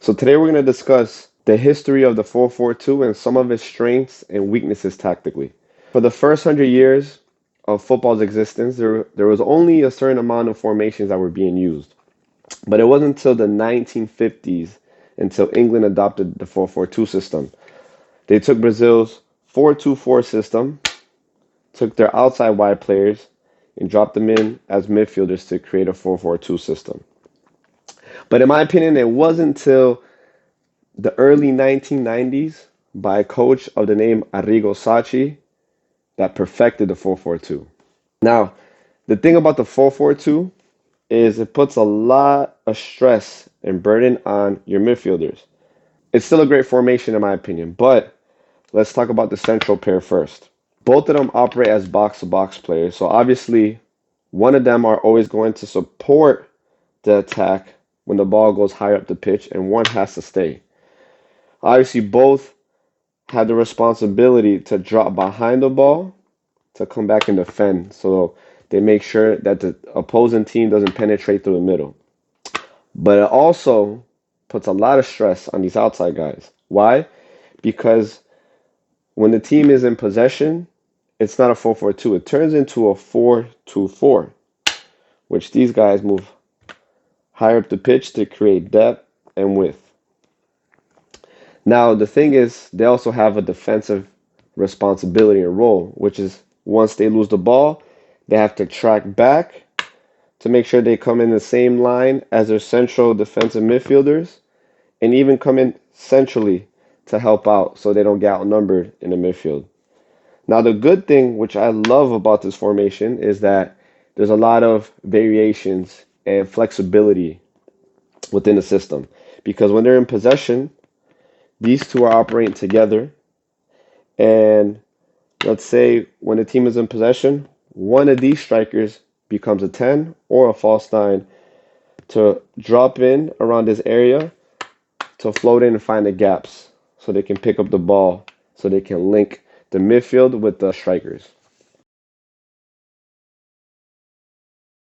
So today we're going to discuss the history of the 4-4-2 and some of its strengths and weaknesses tactically. For the first 100 years of football's existence, there was only a certain amount of formations that were being used. But it wasn't until the 1950s until England adopted the 4-4-2 system. They took Brazil's 4-2-4 system, took their outside wide players, and dropped them in as midfielders to create a 4-4-2 system. But in my opinion, it wasn't until the early 1990s by a coach of the name Arrigo Sacchi that perfected the 4-4-2. Now, the thing about the 4-4-2 is it puts a lot of stress and burden on your midfielders. It's still a great formation in my opinion, but let's talk about the central pair first. Both of them operate as box-to-box players, so obviously one of them are always going to support the attack when the ball goes higher up the pitch, and one has to stay. Obviously, both have the responsibility to drop behind the ball to come back and defend, so they make sure that the opposing team doesn't penetrate through the middle. But it also puts a lot of stress on these outside guys. Why? Because when the team is in possession, it's not a 4-4-2. It turns into a 4-2-4, which these guys move higher up the pitch to create depth and width. Now, the thing is, they also have a defensive responsibility and role, which is once they lose the ball, they have to track back to make sure they come in the same line as their central defensive midfielders and even come in centrally to help out so they don't get outnumbered in the midfield. Now, the good thing, which I love about this formation, is that there's a lot of variations and flexibility within the system. Because when they're in possession, these two are operating together. And let's say when the team is in possession, one of these strikers becomes a 10 or a false 9 to drop in around this area to float in and find the gaps so they can pick up the ball so they can link the midfield with the strikers.